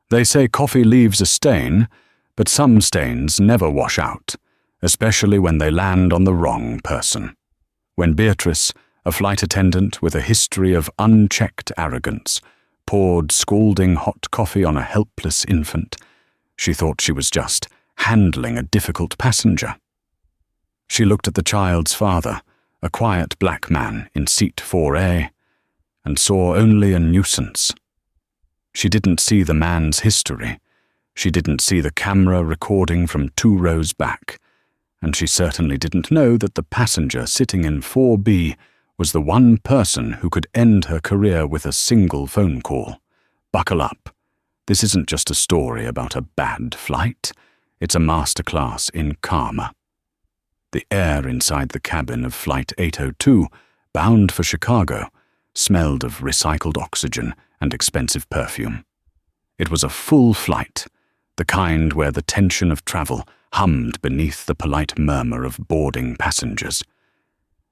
They say coffee leaves a stain, but some stains never wash out, especially when they land on the wrong person. When Beatrice, a flight attendant with a history of unchecked arrogance, poured scalding hot coffee on a helpless infant, she thought she was just handling a difficult passenger. She looked at the child's father, a quiet black man in seat 4A, and saw only a nuisance. She didn't see the man's history. She didn't see the camera recording from 2 rows back, and she certainly didn't know that the passenger sitting in 4B was the one person who could end her career with a single phone call. Buckle up. This isn't just a story about a bad flight. It's a masterclass in karma. The air inside the cabin of Flight 802, bound for Chicago, smelled of recycled oxygen and expensive perfume. It was a full flight, the kind where the tension of travel hummed beneath the polite murmur of boarding passengers.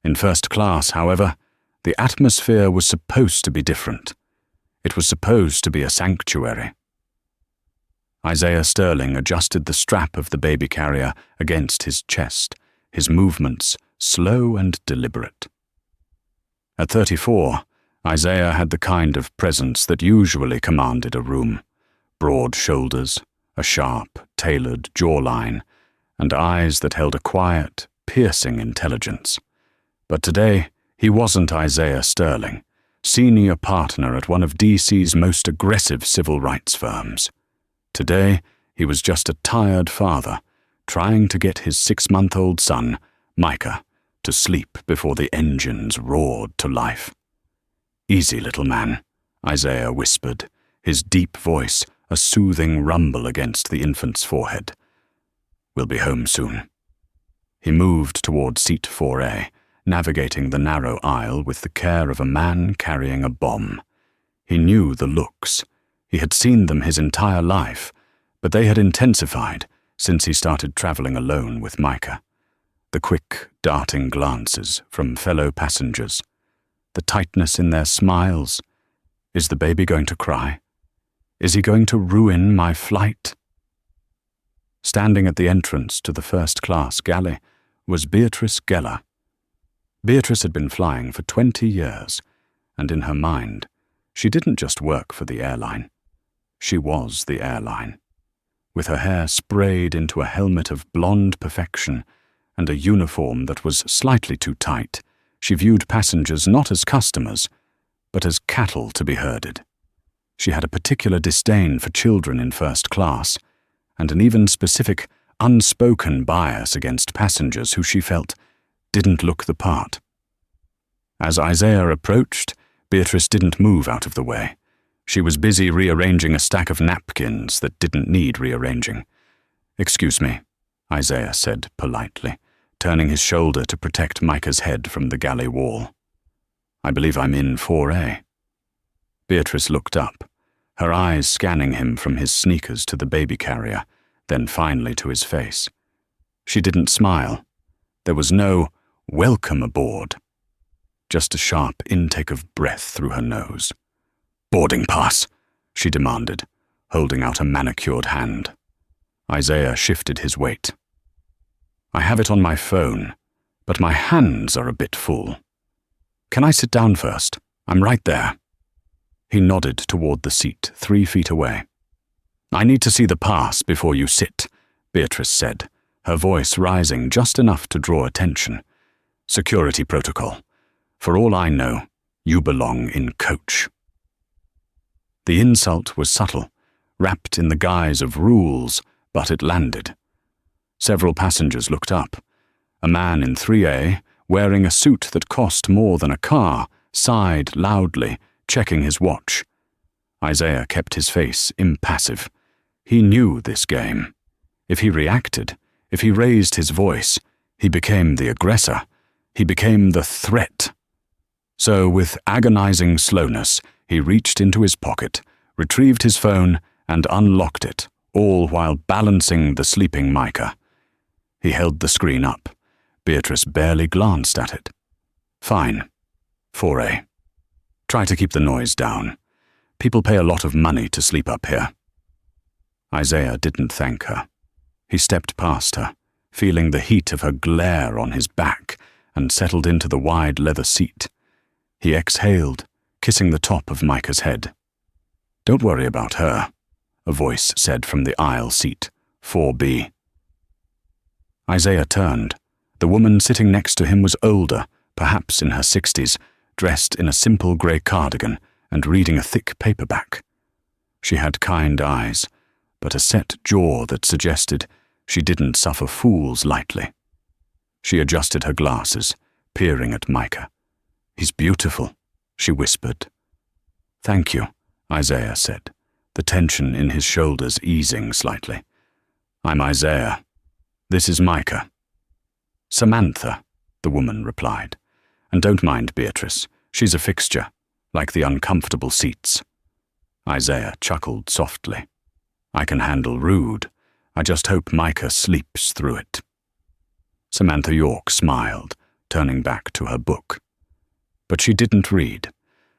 In first class, however, the atmosphere was supposed to be different. It was supposed to be a sanctuary. Isaiah Sterling adjusted the strap of the baby carrier against his chest, his movements slow and deliberate. At 34, Isaiah had the kind of presence that usually commanded a room: broad shoulders, a sharp, tailored jawline, and eyes that held a quiet, piercing intelligence. But today, he wasn't Isaiah Sterling, senior partner at one of DC's most aggressive civil rights firms. Today, he was just a tired father, trying to get his 6-month-old son, Micah, to sleep before the engines roared to life. "Easy, little man," Isaiah whispered, his deep voice a soothing rumble against the infant's forehead. "We'll be home soon." He moved toward seat 4A, navigating the narrow aisle with the care of a man carrying a bomb. He knew the looks. He had seen them his entire life, but they had intensified since he started traveling alone with Micah. The quick, darting glances from fellow passengers, the tightness in their smiles. Is the baby going to cry? Is he going to ruin my flight? Standing at the entrance to the first-class galley was Beatrice Geller. Beatrice had been flying for 20 years, and in her mind, she didn't just work for the airline. She was the airline. With her hair sprayed into a helmet of blonde perfection and a uniform that was slightly too tight, she viewed passengers not as customers, but as cattle to be herded. She had a particular disdain for children in first class, and an even specific, unspoken bias against passengers who she felt didn't look the part. As Isaiah approached, Beatrice didn't move out of the way. She was busy rearranging a stack of napkins that didn't need rearranging. "Excuse me," Isaiah said politely, turning his shoulder to protect Micah's head from the galley wall. "I believe I'm in 4A. Beatrice looked up, her eyes scanning him from his sneakers to the baby carrier, then finally to his face. She didn't smile. There was no "welcome aboard," just a sharp intake of breath through her nose. "Boarding pass," she demanded, holding out a manicured hand. Isaiah shifted his weight. "I have it on my phone, but my hands are a bit full. Can I sit down first? I'm right there." He nodded toward the seat 3 feet away. "I need to see the pass before you sit," Beatrice said, her voice rising just enough to draw attention. "Security protocol. For all I know, you belong in coach." The insult was subtle, wrapped in the guise of rules, but it landed. Several passengers looked up. A man in 3A, wearing a suit that cost more than a car, sighed loudly, checking his watch. Isaiah kept his face impassive. He knew this game. If he reacted, if he raised his voice, he became the aggressor. He became the threat. So, with agonizing slowness, he reached into his pocket, retrieved his phone, and unlocked it, all while balancing the sleeping Micah. He held the screen up. Beatrice barely glanced at it. "Fine. 4A. Try to keep the noise down. People pay a lot of money to sleep up here." Isaiah didn't thank her. He stepped past her, feeling the heat of her glare on his back, and settled into the wide leather seat. He exhaled, kissing the top of Micah's head. "Don't worry about her," a voice said from the aisle seat, 4B. Isaiah turned. The woman sitting next to him was older, perhaps in her 60s, dressed in a simple grey cardigan and reading a thick paperback. She had kind eyes, but a set jaw that suggested she didn't suffer fools lightly. She adjusted her glasses, peering at Micah. "He's beautiful," she whispered. "Thank you," Isaiah said, the tension in his shoulders easing slightly. "I'm Isaiah. This is Micah." "Samantha," the woman replied. "And don't mind Beatrice. She's a fixture, like the uncomfortable seats." Isaiah chuckled softly. "I can handle rude. I just hope Micah sleeps through it." Samantha York smiled, turning back to her book. But she didn't read.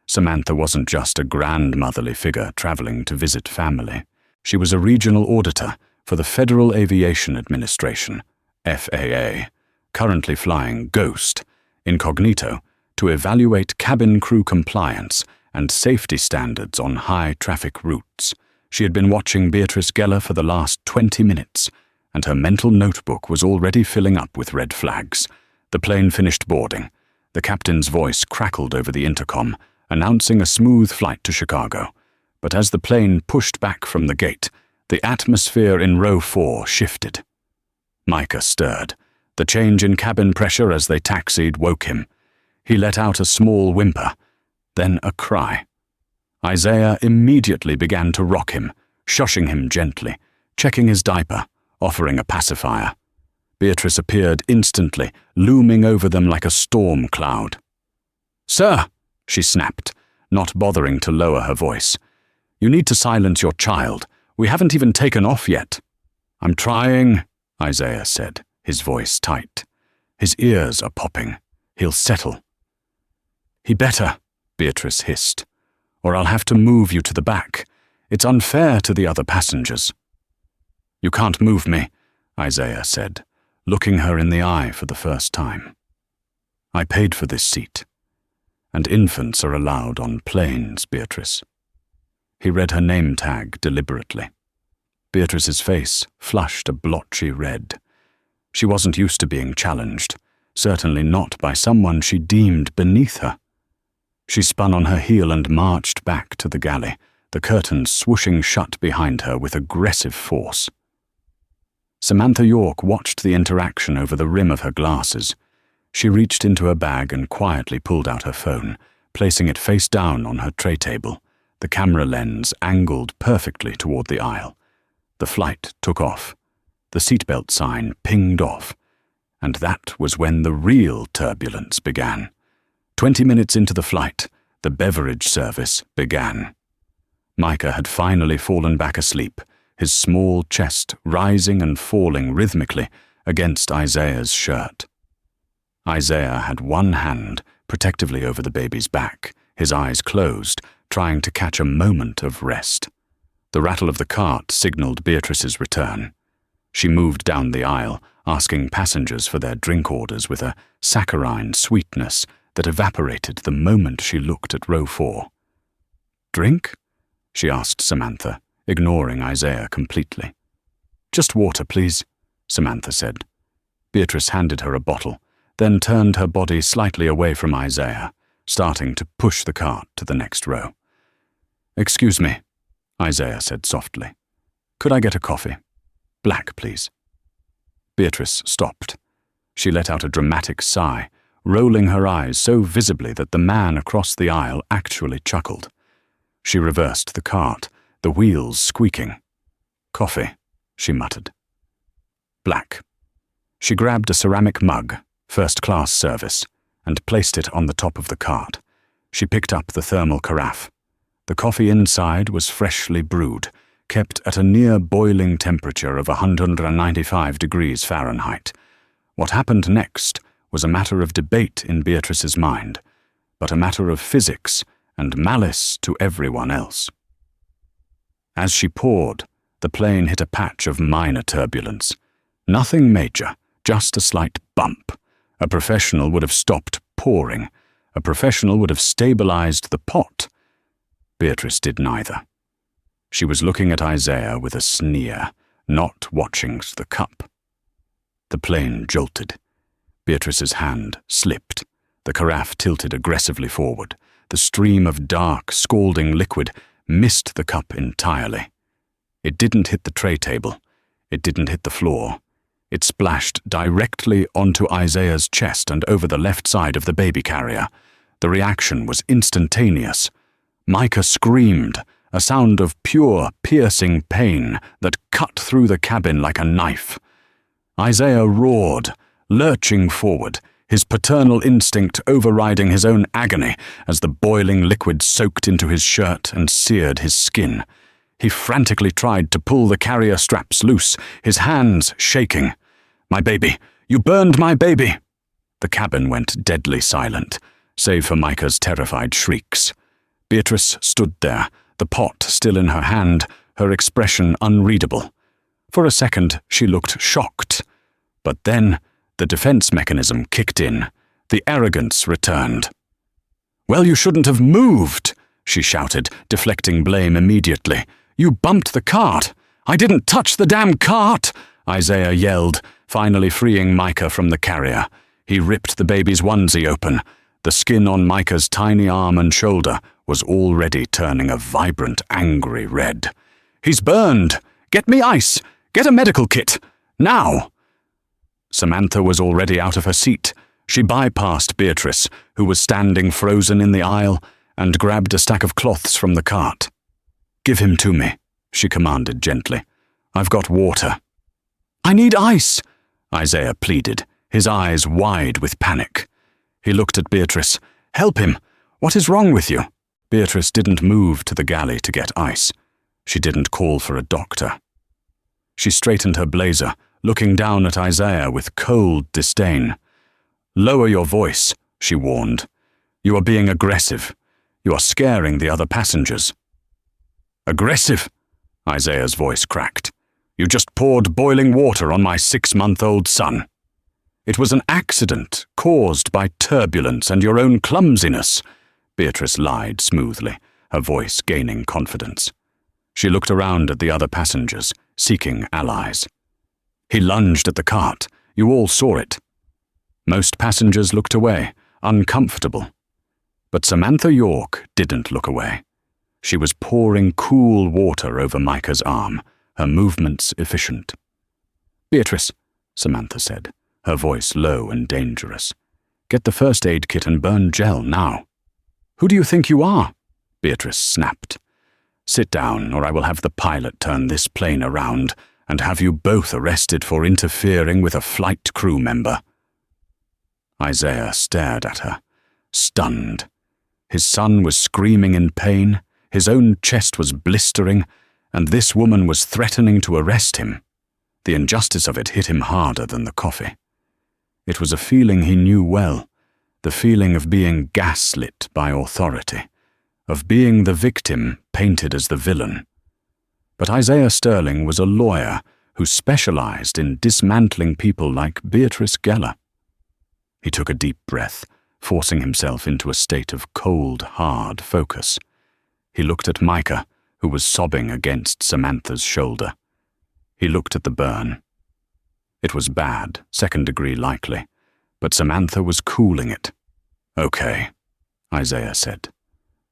Samantha wasn't just a grandmotherly figure traveling to visit family. She was a regional auditor for the Federal Aviation Administration, FAA, currently flying Ghost, incognito, to evaluate cabin crew compliance and safety standards on high-traffic routes. She had been watching Beatrice Geller for the last 20 minutes, and her mental notebook was already filling up with red flags. The plane finished boarding. The captain's voice crackled over the intercom, announcing a smooth flight to Chicago. But as the plane pushed back from the gate, the atmosphere in row 4 shifted. Micah stirred. The change in cabin pressure as they taxied woke him. He let out a small whimper, then a cry. Isaiah immediately began to rock him, shushing him gently, checking his diaper, offering a pacifier. Beatrice appeared instantly, looming over them like a storm cloud. "Sir," she snapped, not bothering to lower her voice. "You need to silence your child. We haven't even taken off yet." "I'm trying," Isaiah said, his voice tight. "His ears are popping. He'll settle." "He better," Beatrice hissed, "or I'll have to move you to the back. It's unfair to the other passengers." "You can't move me," Isaiah said, looking her in the eye for the first time. "I paid for this seat. And infants are allowed on planes, Beatrice." He read her name tag deliberately. Beatrice's face flushed a blotchy red. She wasn't used to being challenged, certainly not by someone she deemed beneath her. She spun on her heel and marched back to the galley, the curtains swooshing shut behind her with aggressive force. Samantha York watched the interaction over the rim of her glasses. She reached into her bag and quietly pulled out her phone, placing it face down on her tray table, the camera lens angled perfectly toward the aisle. The flight took off. The seatbelt sign pinged off. And that was when the real turbulence began. 20 minutes into the flight, the beverage service began. Micah had finally fallen back asleep, his small chest rising and falling rhythmically against Isaiah's shirt. Isaiah had one hand protectively over the baby's back, his eyes closed, trying to catch a moment of rest. The rattle of the cart signaled Beatrice's return. She moved down the aisle, asking passengers for their drink orders with a saccharine sweetness that evaporated the moment she looked at row 4. "Drink?" she asked Samantha, ignoring Isaiah completely. "Just water, please," Samantha said. Beatrice handed her a bottle, then turned her body slightly away from Isaiah, starting to push the cart to the next row. "Excuse me," Isaiah said softly. "Could I get a coffee? Black, please." Beatrice stopped. She let out a dramatic sigh, rolling her eyes so visibly that the man across the aisle actually chuckled. She reversed the cart, the wheels squeaking. "Coffee," she muttered. "Black." She grabbed a ceramic mug, first-class service, and placed it on the top of the cart. She picked up the thermal carafe. The coffee inside was freshly brewed, kept at a near-boiling temperature of 195 degrees Fahrenheit. What happened next was a matter of debate in Beatrice's mind, but a matter of physics and malice to everyone else. As she poured, The plane hit a patch of minor turbulence. Nothing major, just a slight bump. A professional would have stopped pouring. A professional would have stabilized the pot. Beatrice did neither. She was looking at Isaiah with a sneer, not watching the cup. The plane jolted. Beatrice's hand slipped. The carafe tilted aggressively forward. The stream of dark, scalding liquid missed the cup entirely. It didn't hit the tray table. It didn't hit the floor. It splashed directly onto Isaiah's chest and over the left side of the baby carrier. The reaction was instantaneous. Micah screamed, a sound of pure, piercing pain that cut through the cabin like a knife. Isaiah roared, lurching forward, his paternal instinct overriding his own agony as the boiling liquid soaked into his shirt and seared his skin. He frantically tried to pull the carrier straps loose, his hands shaking. "My baby! You burned my baby!" The cabin went deadly silent, save for Micah's terrified shrieks. Beatrice stood there, the pot still in her hand, her expression unreadable. For a second, she looked shocked. But then, the defense mechanism kicked in. The arrogance returned. "Well, you shouldn't have moved," she shouted, deflecting blame immediately. "You bumped the cart." "I didn't touch the damn cart," Isaiah yelled, finally freeing Micah from the carrier. He ripped the baby's onesie open. The skin on Micah's tiny arm and shoulder was already turning a vibrant, angry red. "He's burned! Get me ice! Get a medical kit! Now!" Samantha was already out of her seat. She bypassed Beatrice, who was standing frozen in the aisle, and grabbed a stack of cloths from the cart. "Give him to me," she commanded gently. "I've got water." "I need ice," Isaiah pleaded, his eyes wide with panic. He looked at Beatrice. "Help him! What is wrong with you?" Beatrice didn't move to the galley to get ice. She didn't call for a doctor. She straightened her blazer, looking down at Isaiah with cold disdain. "Lower your voice," she warned. "You are being aggressive. You are scaring the other passengers." "Aggressive?" Isaiah's voice cracked. "You just poured boiling water on my 6-month-old son." "It was an accident caused by turbulence and your own clumsiness," Beatrice lied smoothly, her voice gaining confidence. She looked around at the other passengers, seeking allies. "He lunged at the cart. You all saw it." Most passengers looked away, uncomfortable. But Samantha York didn't look away. She was pouring cool water over Micah's arm, her movements efficient. "Beatrice," Samantha said, her voice low and dangerous. "Get the first aid kit and burn gel now." "Who do you think you are?" Beatrice snapped. "Sit down, or I will have the pilot turn this plane around and have you both arrested for interfering with a flight crew member." Isaiah stared at her, stunned. His son was screaming in pain, his own chest was blistering, and this woman was threatening to arrest him. The injustice of it hit him harder than the coffee. It was a feeling he knew well, the feeling of being gaslit by authority, of being the victim painted as the villain. But Isaiah Sterling was a lawyer who specialized in dismantling people like Beatrice Geller. He took a deep breath, forcing himself into a state of cold, hard focus. He looked at Micah, who was sobbing against Samantha's shoulder. He looked at the burn. It was bad, 2nd-degree likely, but Samantha was cooling it. "Okay," Isaiah said.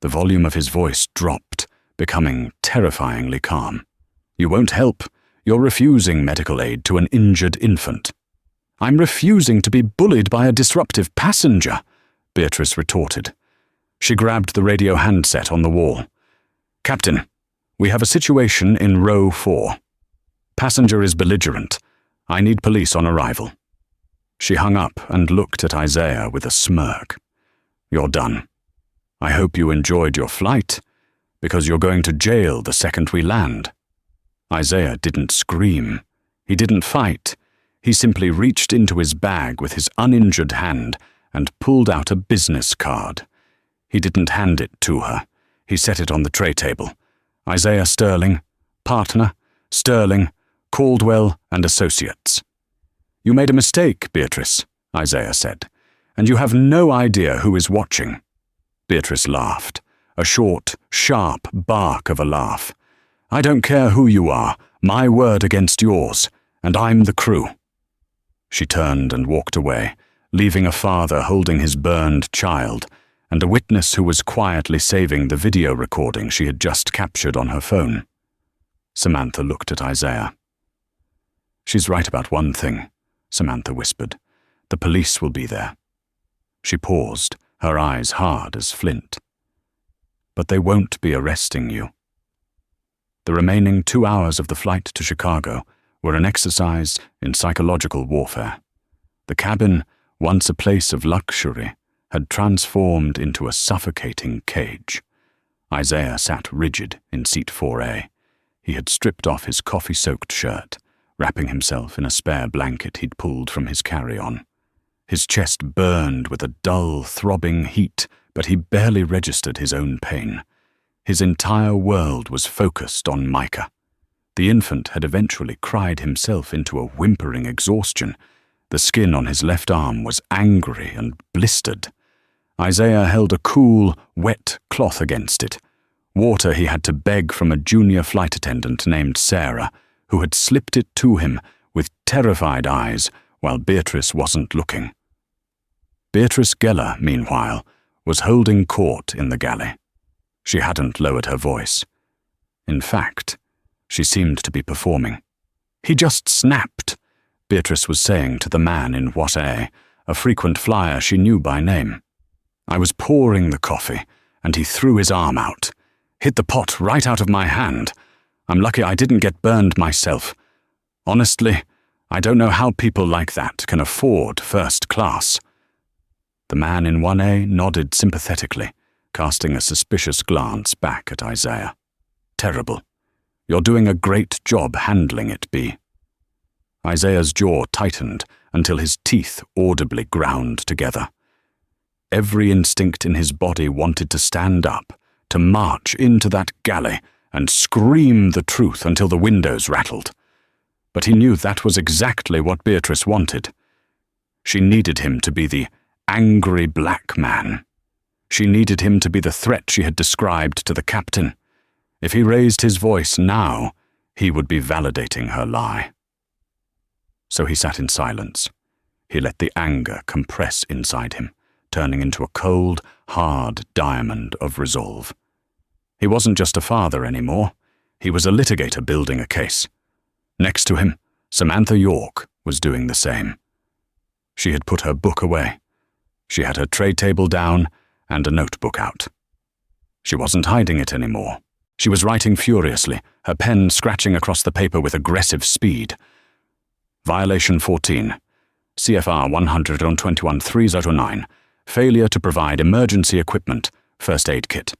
The volume of his voice dropped, becoming terrifyingly calm. "You won't help. You're refusing medical aid to an injured infant." "I'm refusing to be bullied by a disruptive passenger," Beatrice retorted. She grabbed the radio handset on the wall. "Captain, we have a situation in row 4. Passenger is belligerent. I need police on arrival." She hung up and looked at Isaiah with a smirk. "You're done. I hope you enjoyed your flight, because you're going to jail the second we land." Isaiah didn't scream. He didn't fight. He simply reached into his bag with his uninjured hand and pulled out a business card. He didn't hand it to her. He set it on the tray table. "Isaiah Sterling, partner, Sterling, Caldwell, and Associates. You made a mistake, Beatrice, Isaiah said, and you have no idea who is watching. Beatrice laughed, a short, sharp bark of a laugh. I don't care who you are, my word against yours, and I'm the crew. She turned and walked away, leaving a father holding his burned child, and a witness who was quietly saving the video recording she had just captured on her phone. Samantha looked at Isaiah. She's right about one thing, Samantha whispered. The police will be there. She paused, her eyes hard as flint. But they won't be arresting you. The remaining 2 hours of the flight to Chicago were an exercise in psychological warfare. The cabin, once a place of luxury, had transformed into a suffocating cage. Isaiah sat rigid in seat 4A. He had stripped off his coffee-soaked shirt, wrapping himself in a spare blanket he'd pulled from his carry-on. His chest burned with a dull, throbbing heat, but he barely registered his own pain. His entire world was focused on Micah. The infant had eventually cried himself into a whimpering exhaustion. The skin on his left arm was angry and blistered. Isaiah held a cool, wet cloth against it. Water he had to beg from a junior flight attendant named Sarah, who had slipped it to him with terrified eyes while Beatrice wasn't looking. Beatrice Geller, meanwhile, was holding court in the galley. She hadn't lowered her voice. In fact, she seemed to be performing. He just snapped, Beatrice was saying to the man in Water, a frequent flyer she knew by name. I was pouring the coffee, and he threw his arm out. Hit the pot right out of my hand. I'm lucky I didn't get burned myself. Honestly, I don't know how people like that can afford first class. The man in 1A nodded sympathetically, casting a suspicious glance back at Isaiah. Terrible. You're doing a great job handling it, B. Isaiah's jaw tightened until his teeth audibly ground together. Every instinct in his body wanted to stand up, to march into that galley and scream the truth until the windows rattled. But he knew that was exactly what Beatrice wanted. She needed him to be the angry black man. She needed him to be the threat she had described to the captain. If he raised his voice now, he would be validating her lie. So he sat in silence. He let the anger compress inside him, turning into a cold, hard diamond of resolve. He wasn't just a father anymore. He was a litigator building a case. Next to him, Samantha York was doing the same. She had put her book away. She had her tray table down and a notebook out. She wasn't hiding it anymore. She was writing furiously, her pen scratching across the paper with aggressive speed. Violation 14. CFR 121-309. Failure to provide emergency equipment, first aid kit.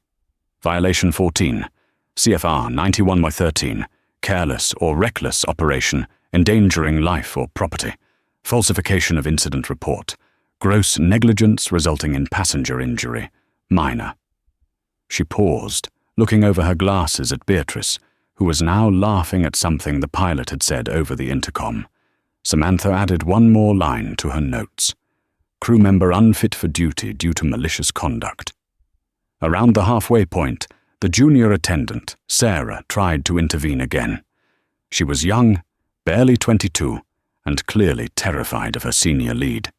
Violation 14. CFR 91/13. Careless or reckless operation, endangering life or property. Falsification of incident report. Gross negligence resulting in passenger injury, minor. She paused, looking over her glasses at Beatrice, who was now laughing at something the pilot had said over the intercom. Samantha added one more line to her notes. Crew member unfit for duty due to malicious conduct. Around the halfway point, the junior attendant, Sarah, tried to intervene again. She was young, barely 22, and clearly terrified of her senior lead.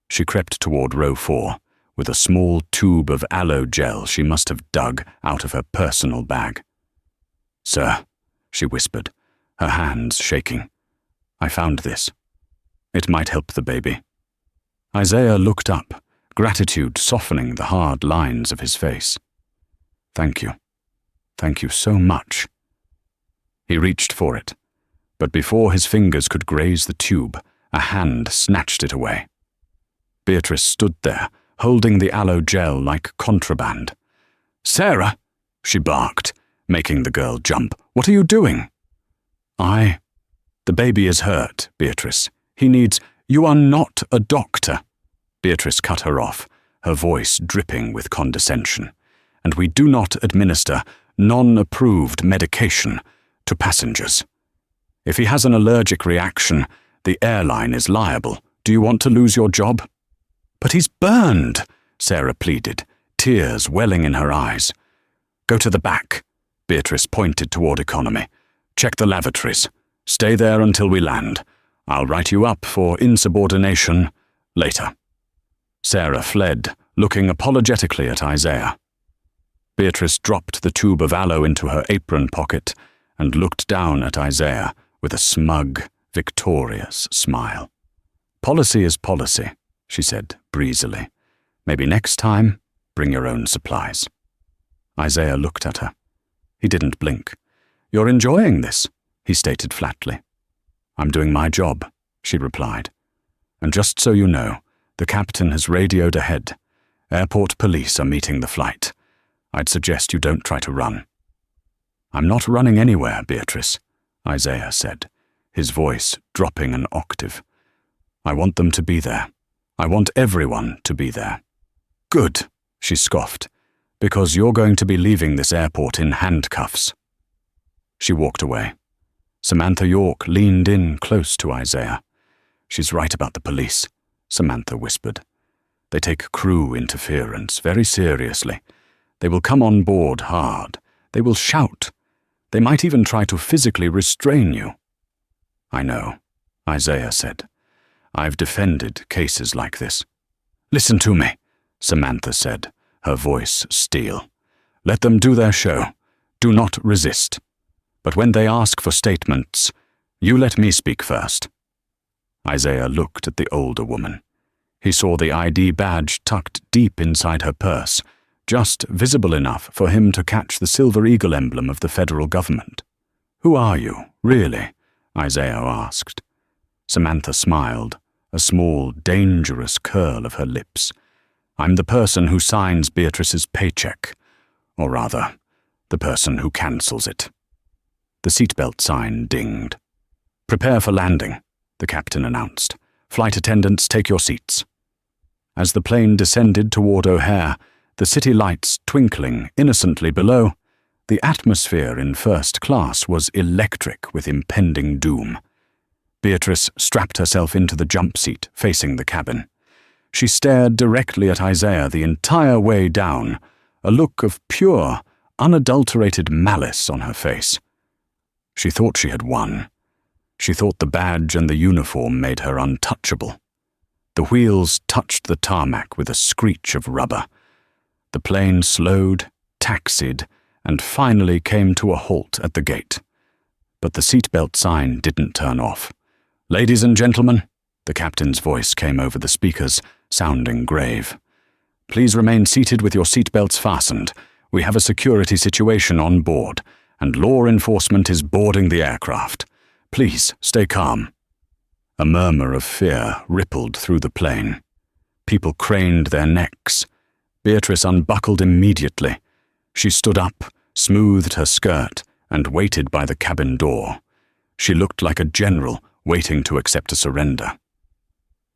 She crept toward row 4, with a small tube of aloe gel she must have dug out of her personal bag. Sir, she whispered, her hands shaking. I found this. It might help the baby. Isaiah looked up, gratitude softening the hard lines of his face. Thank you. Thank you so much. He reached for it, but before his fingers could graze the tube, a hand snatched it away. Beatrice stood there, holding the aloe gel like contraband. Sarah, she barked, making the girl jump. What are you doing? The baby is hurt, Beatrice. He needs... You are not a doctor. Beatrice cut her off, her voice dripping with condescension. And we do not administer non-approved medication to passengers. If he has an allergic reaction, the airline is liable. Do you want to lose your job?" "But he's burned," Sarah pleaded, tears welling in her eyes. "Go to the back," Beatrice pointed toward economy. "Check the lavatories. Stay there until we land. I'll write you up for insubordination later." Sarah fled, looking apologetically at Isaiah. Beatrice dropped the tube of aloe into her apron pocket and looked down at Isaiah with a smug, victorious smile. "Policy is policy," she said breezily. "Maybe next time, bring your own supplies." Isaiah looked at her. He didn't blink. "You're enjoying this," he stated flatly. "I'm doing my job," she replied. "And just so you know, the captain has radioed ahead. Airport police are meeting the flight. I'd suggest you don't try to run." "I'm not running anywhere, Beatrice," Isaiah said, his voice dropping an octave. "I want them to be there. I want everyone to be there." "Good," she scoffed, "because you're going to be leaving this airport in handcuffs." She walked away. Samantha York leaned in close to Isaiah. "She's right about the police," Samantha whispered. "They take crew interference very seriously. They will come on board hard. They will shout. They might even try to physically restrain you." "I know," Isaiah said. "I've defended cases like this." "Listen to me," Samantha said, her voice steel. "Let them do their show. Do not resist. But when they ask for statements, you let me speak first." Isaiah looked at the older woman. He saw the ID badge tucked deep inside her purse, just visible enough for him to catch the silver eagle emblem of the federal government. "Who are you, really?" Isaiah asked. Samantha smiled, a small, dangerous curl of her lips. "I'm the person who signs Beatrice's paycheck. Or rather, the person who cancels it." The seatbelt sign dinged. "Prepare for landing," the captain announced. "Flight attendants, take your seats." As the plane descended toward O'Hare, the city lights twinkling innocently below, the atmosphere in first class was electric with impending doom. Beatrice strapped herself into the jump seat facing the cabin. She stared directly at Isaiah the entire way down, a look of pure, unadulterated malice on her face. She thought she had won. She thought the badge and the uniform made her untouchable. The wheels touched the tarmac with a screech of rubber. The plane slowed, taxied, and finally came to a halt at the gate. But the seatbelt sign didn't turn off. "Ladies and gentlemen," the captain's voice came over the speakers, sounding grave. "Please remain seated with your seatbelts fastened. We have a security situation on board, and law enforcement is boarding the aircraft. Please stay calm." A murmur of fear rippled through the plane. People craned their necks. Beatrice unbuckled immediately. She stood up, smoothed her skirt, and waited by the cabin door. She looked like a general waiting to accept a surrender.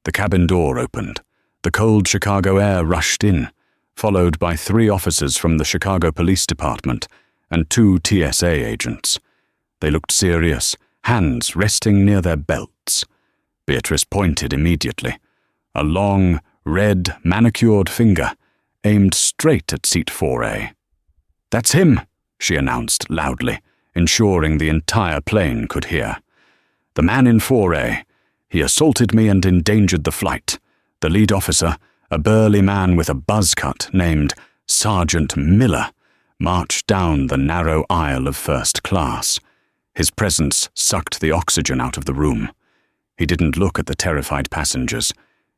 The cabin door opened. The cold Chicago air rushed in, followed by 3 officers from the Chicago Police Department and 2 TSA agents. They looked serious, hands resting near their belts. Beatrice pointed immediately. A long, red, manicured finger aimed straight at seat 4A. "That's him," she announced loudly, ensuring the entire plane could hear. "The man in 4A. He assaulted me and endangered the flight. The lead officer, a burly man with a buzz cut named Sergeant Miller, marched down the narrow aisle of first class. His presence sucked the oxygen out of the room. He didn't look at the terrified passengers.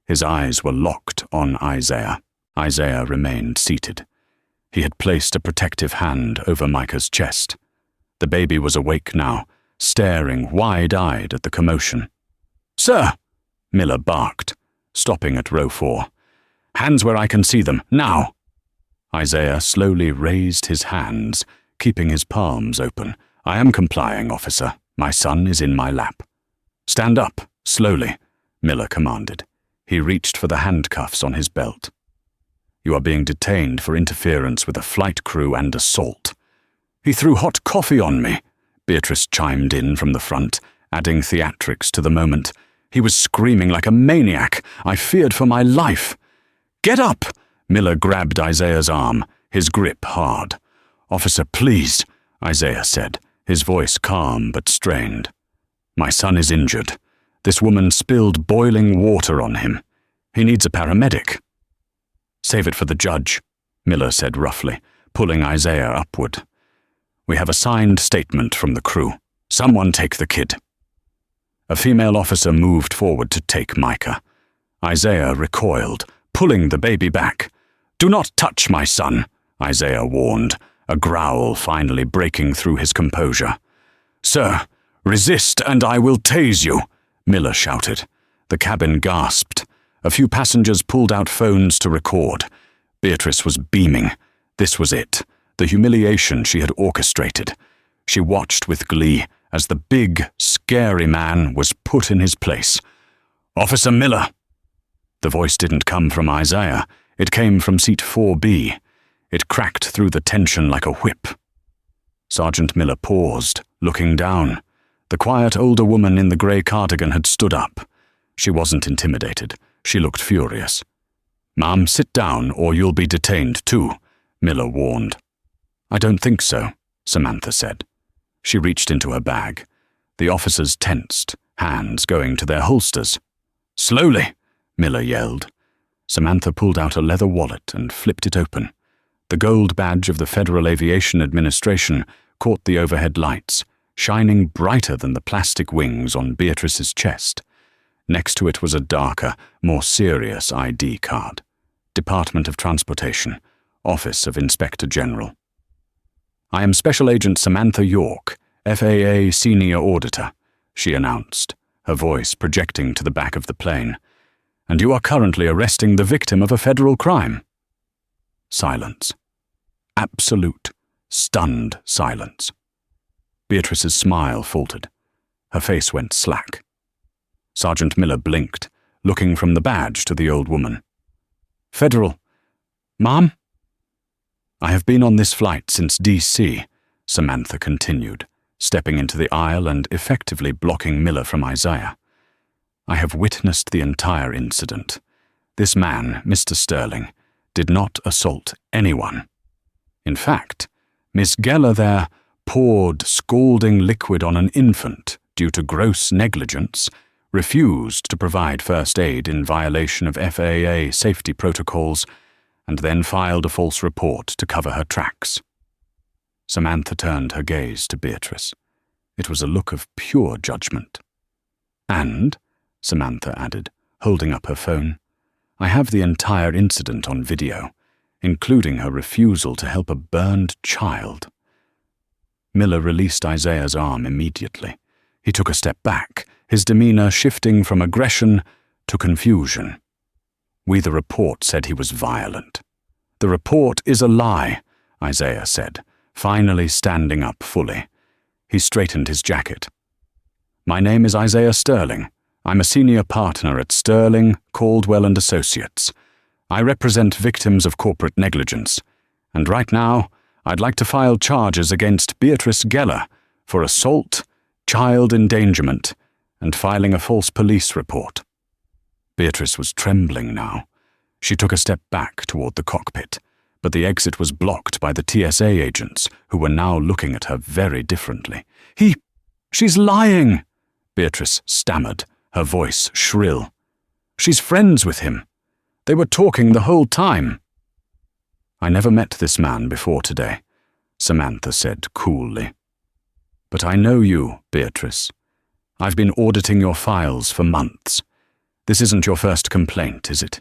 His eyes were locked on Isaiah. Isaiah remained seated. He had placed a protective hand over Micah's chest. The baby was awake now, staring wide-eyed at the commotion. "Sir!" Miller barked, stopping at row 4. "Hands where I can see them, now!" Isaiah slowly raised his hands, keeping his palms open. "I am complying, officer. My son is in my lap." "Stand up, slowly," Miller commanded. He reached for the handcuffs on his belt. "You are being detained for interference with a flight crew and assault." "He threw hot coffee on me," Beatrice chimed in from the front, adding theatrics to the moment. He was screaming like a maniac. I feared for my life. "Get up!" Miller grabbed Isaiah's arm, his grip hard. "Officer, please," Isaiah said, his voice calm but strained. "My son is injured. This woman spilled boiling water on him. He needs a paramedic." "Save it for the judge," Miller said roughly, pulling Isaiah upward. "We have a signed statement from the crew. Someone take the kid." A female officer moved forward to take Micah. Isaiah recoiled, pulling the baby back. "Do not touch my son," Isaiah warned, a growl finally breaking through his composure. "Sir, resist and I will tase you," Miller shouted. The cabin gasped. A few passengers pulled out phones to record. Beatrice was beaming. This was it, the humiliation she had orchestrated. She watched with glee as the big, scary man was put in his place. "Officer Miller!" The voice didn't come from Isaiah. It came from seat 4B. It cracked through the tension like a whip. Sergeant Miller paused, looking down. The quiet older woman in the grey cardigan had stood up. She wasn't intimidated. She looked furious. "Ma'am, sit down or you'll be detained too," Miller warned. "I don't think so," Samantha said. She reached into her bag. The officers tensed, hands going to their holsters. "Slowly!" Miller yelled. Samantha pulled out a leather wallet and flipped it open. The gold badge of the Federal Aviation Administration caught the overhead lights, shining brighter than the plastic wings on Beatrice's chest. Next to it was a darker, more serious ID card. Department of Transportation, Office of Inspector General. "I am Special Agent Samantha York, FAA Senior Auditor," she announced, her voice projecting to the back of the plane. "And you are currently arresting the victim of a federal crime." Silence. Absolute, stunned silence. Beatrice's smile faltered. Her face went slack. Sergeant Miller blinked, looking from the badge to the old woman. "Federal. Ma'am?" "I have been on this flight since D.C., Samantha continued, stepping into the aisle and effectively blocking Miller from Isaiah. "I have witnessed the entire incident. This man, Mr. Sterling, did not assault anyone. In fact, Miss Geller there poured scalding liquid on an infant due to gross negligence, refused to provide first aid in violation of FAA safety protocols, and then filed a false report to cover her tracks." Samantha turned her gaze to Beatrice. It was a look of pure judgment. "And," Samantha added, holding up her phone, "I have the entire incident on video, including her refusal to help a burned child." Miller released Isaiah's arm immediately. He took a step back, his demeanor shifting from aggression to confusion. "The report said he was violent." "The report is a lie," Isaiah said, finally standing up fully. He straightened his jacket. "My name is Isaiah Sterling. I'm a senior partner at Sterling, Caldwell & Associates. I represent victims of corporate negligence, and right now I'd like to file charges against Beatrice Geller for assault, child endangerment, and filing a false police report." Beatrice was trembling now. She took a step back toward the cockpit, but the exit was blocked by the TSA agents, who were now looking at her very differently. She's lying," Beatrice stammered, her voice shrill. "She's friends with him. They were talking the whole time." "I never met this man before today," Samantha said coolly. "But I know you, Beatrice. I've been auditing your files for months. This isn't your first complaint, is it?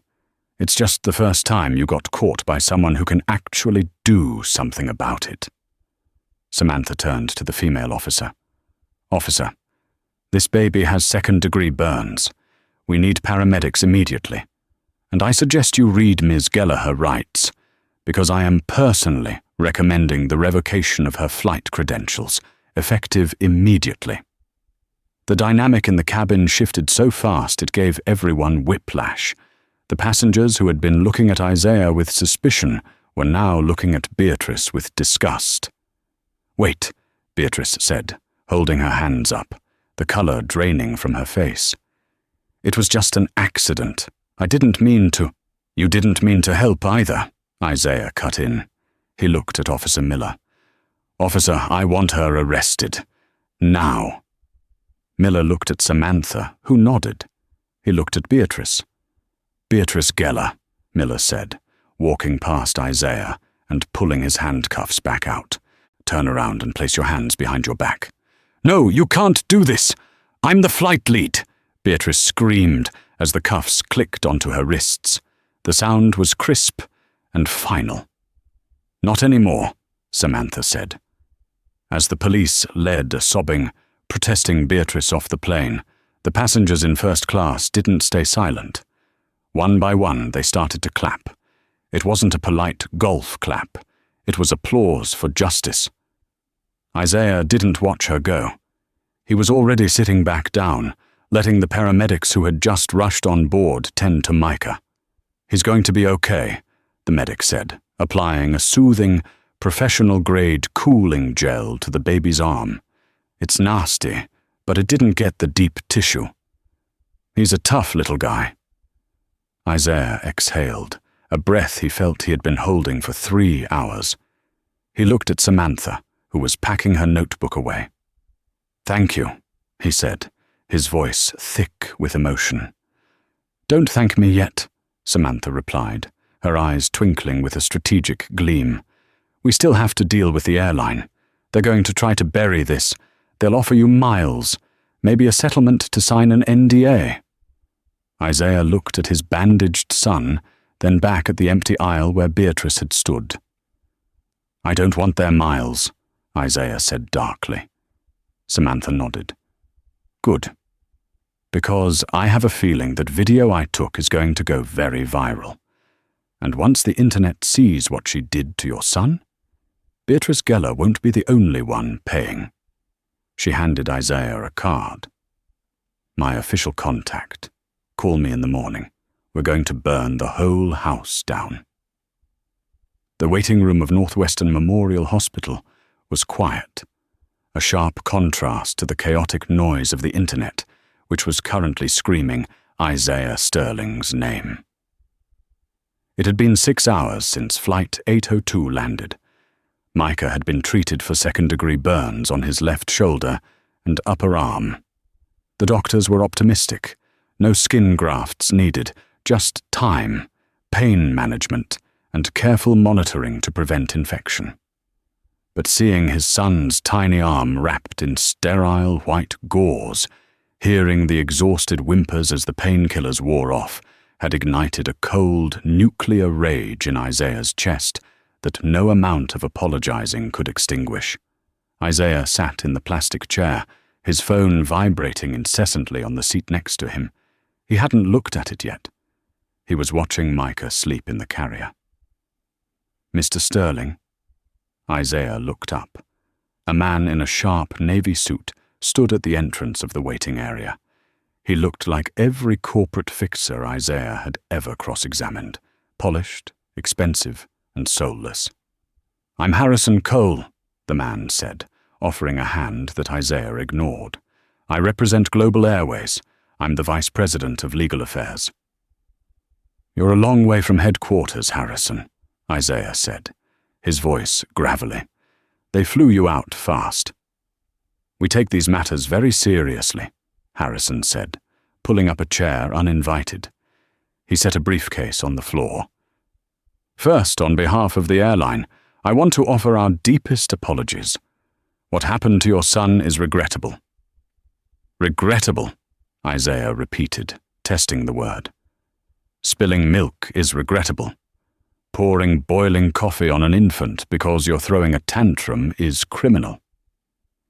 It's just the first time you got caught by someone who can actually do something about it." Samantha turned to the female officer. "Officer, this baby has second-degree burns. We need paramedics immediately. And I suggest you read Ms. Geller her rights, because I am personally recommending the revocation of her flight credentials, effective immediately." The dynamic in the cabin shifted so fast it gave everyone whiplash. The passengers who had been looking at Isaiah with suspicion were now looking at Beatrice with disgust. "Wait," Beatrice said, holding her hands up. the color draining from her face. "It was just an accident. I didn't mean to—" "You didn't mean to help either," Isaiah cut in. He looked at Officer Miller. "Officer, I want her arrested. Now." Miller looked at Samantha, who nodded. He looked at Beatrice. "Beatrice Geller," Miller said, walking past Isaiah and pulling his handcuffs back out. "Turn around and place your hands behind your back." "No, you can't do this! I'm the flight lead!" Beatrice screamed as the cuffs clicked onto her wrists. The sound was crisp and final. "Not anymore," Samantha said. As the police led a sobbing, protesting Beatrice off the plane, the passengers in first class didn't stay silent. One by one, they started to clap. It wasn't a polite golf clap. It was applause for justice. Isaiah didn't watch her go. He was already sitting back down, letting the paramedics who had just rushed on board tend to Micah. "He's going to be okay," the medic said, applying a soothing, professional-grade cooling gel to the baby's arm. "It's nasty, but it didn't get the deep tissue. He's a tough little guy." Isaiah exhaled, a breath he felt he had been holding for 3 hours. He looked at Samantha, who was packing her notebook away. "Thank you," he said, his voice thick with emotion. "Don't thank me yet," Samantha replied, her eyes twinkling with a strategic gleam. "We still have to deal with the airline. They're going to try to bury this. They'll offer you miles, maybe a settlement to sign an NDA." Isaiah looked at his bandaged son, then back at the empty aisle where Beatrice had stood. "I don't want their miles," Isaiah said darkly. Samantha nodded. "Good. Because I have a feeling that video I took is going to go very viral. And once the internet sees what she did to your son, Beatrice Geller won't be the only one paying." She handed Isaiah a card. "My official contact. Call me in the morning. We're going to burn the whole house down." The waiting room of Northwestern Memorial Hospital was quiet, a sharp contrast to the chaotic noise of the internet, which was currently screaming Isaiah Sterling's name. It had been 6 hours since Flight 802 landed. Micah had been treated for second-degree burns on his left shoulder and upper arm. The doctors were optimistic. No skin grafts needed, just time, pain management, and careful monitoring to prevent infection. But seeing his son's tiny arm wrapped in sterile white gauze, hearing the exhausted whimpers as the painkillers wore off, had ignited a cold, nuclear rage in Isaiah's chest that no amount of apologizing could extinguish. Isaiah sat in the plastic chair, his phone vibrating incessantly on the seat next to him. He hadn't looked at it yet. He was watching Micah sleep in the carrier. "Mr. Sterling?" Isaiah looked up. A man in a sharp navy suit stood at the entrance of the waiting area. He looked like every corporate fixer Isaiah had ever cross-examined, polished, expensive, and soulless. "I'm Harrison Cole," the man said, offering a hand that Isaiah ignored. "I represent Global Airways. I'm the Vice President of Legal Affairs." "You're a long way from headquarters, Harrison," Isaiah said, his voice gravelly. "They flew you out fast." "We take these matters very seriously," Harrison said, pulling up a chair uninvited. He set a briefcase on the floor. "First, on behalf of the airline, I want to offer our deepest apologies. What happened to your son is regrettable." "Regrettable," Isaiah repeated, testing the word. "Spilling milk is regrettable. Pouring boiling coffee on an infant because you're throwing a tantrum is criminal."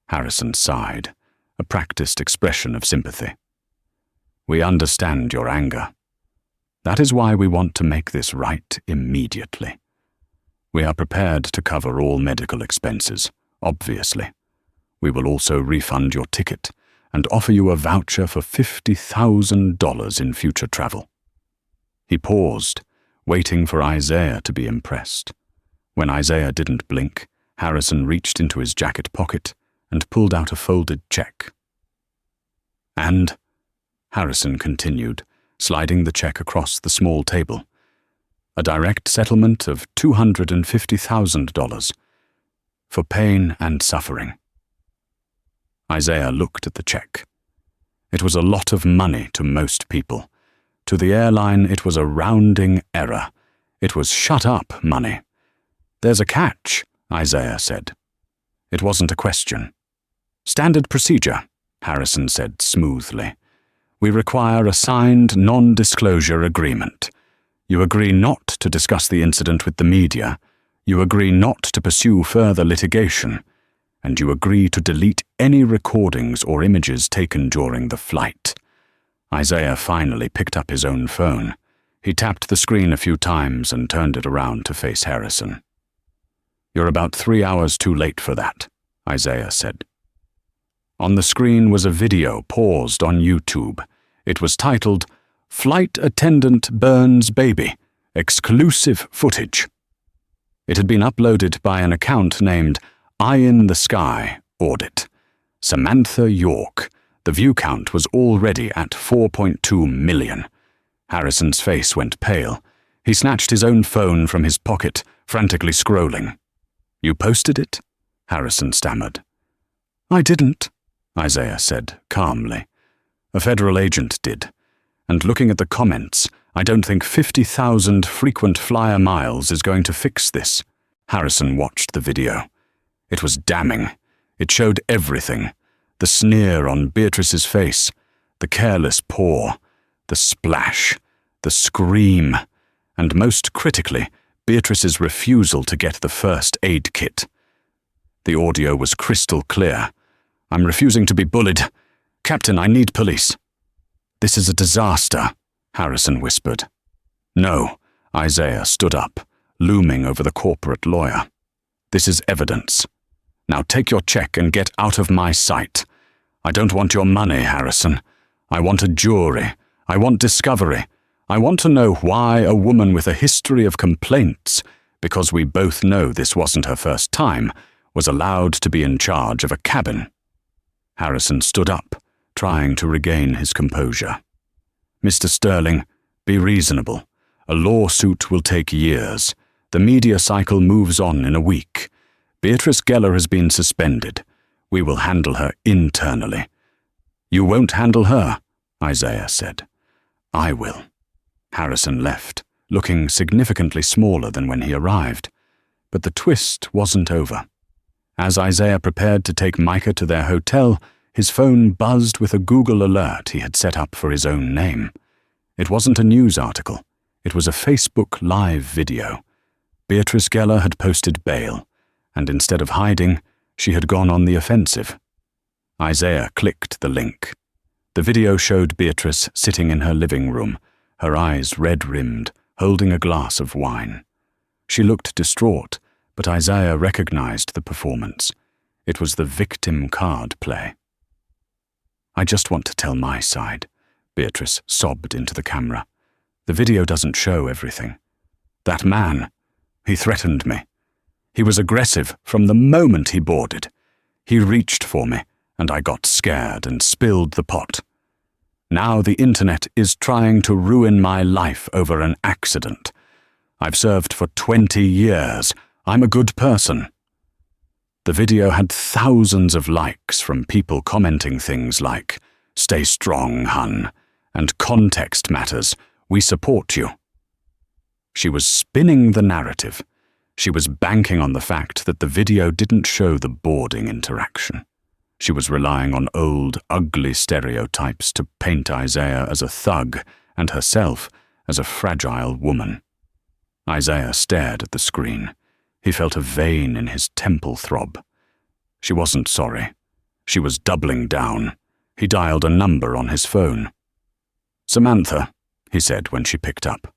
Harrison sighed, a practiced expression of sympathy. "We understand your anger. That is why we want to make this right immediately. We are prepared to cover all medical expenses, obviously. We will also refund your ticket and offer you a voucher for $50,000 in future travel." He paused, waiting for Isaiah to be impressed. When Isaiah didn't blink, Harrison reached into his jacket pocket and pulled out a folded check. And, Harrison continued, sliding the check across the small table, a direct settlement of $250,000 for pain and suffering. Isaiah looked at the check. It was a lot of money to most people. To the airline, it was a rounding error. It was shut up money. There's a catch, Isaiah said. It wasn't a question. Standard procedure, Harrison said smoothly. We require a signed non-disclosure agreement. You agree not to discuss the incident with the media. You agree not to pursue further litigation. And you agree to delete any recordings or images taken during the flight. Isaiah finally picked up his own phone. He tapped the screen a few times and turned it around to face Harrison. You're about 3 hours too late for that, Isaiah said. On the screen was a video paused on YouTube. It was titled, Flight Attendant Burns Baby, Exclusive Footage. It had been uploaded by an account named Eye in the Sky Audit. Samantha York. The view count was already at 4.2 million. Harrison's face went pale. He snatched his own phone from his pocket, frantically scrolling. You posted it? Harrison stammered. I didn't, Isaiah said calmly. A federal agent did. And looking at the comments, I don't think 50,000 frequent flyer miles is going to fix this. Harrison watched the video. It was damning. It showed everything. The sneer on Beatrice's face, the careless paw, the splash, the scream, and most critically, Beatrice's refusal to get the first aid kit. The audio was crystal clear. I'm refusing to be bullied. Captain, I need police. This is a disaster, Harrison whispered. No, Isaiah stood up, looming over the corporate lawyer. This is evidence. Now take your check and get out of my sight. I don't want your money, Harrison. I want a jury. I want discovery. I want to know why a woman with a history of complaints, because we both know this wasn't her first time, was allowed to be in charge of a cabin. Harrison stood up, trying to regain his composure. Mr. Sterling, be reasonable. A lawsuit will take years. The media cycle moves on in a week. Beatrice Geller has been suspended. We will handle her internally. You won't handle her, Isaiah said. I will. Harrison left, looking significantly smaller than when he arrived. But the twist wasn't over. As Isaiah prepared to take Micah to their hotel, his phone buzzed with a Google alert he had set up for his own name. It wasn't a news article. It was a Facebook Live video. Beatrice Geller had posted bail, and instead of hiding, she had gone on the offensive. Isaiah clicked the link. The video showed Beatrice sitting in her living room, her eyes red-rimmed, holding a glass of wine. She looked distraught, but Isaiah recognized the performance. It was the victim card play. I just want to tell my side, Beatrice sobbed into the camera. The video doesn't show everything. That man, he threatened me. He was aggressive from the moment he boarded. He reached for me, and I got scared and spilled the pot. Now the internet is trying to ruin my life over an accident. I've served for 20 years. I'm a good person. The video had thousands of likes from people commenting things like, "Stay strong, hun," and "Context matters. We support you." She was spinning the narrative. She was banking on the fact that the video didn't show the boarding interaction. She was relying on old, ugly stereotypes to paint Isaiah as a thug and herself as a fragile woman. Isaiah stared at the screen. He felt a vein in his temple throb. She wasn't sorry. She was doubling down. He dialed a number on his phone. "Samantha," he said when she picked up.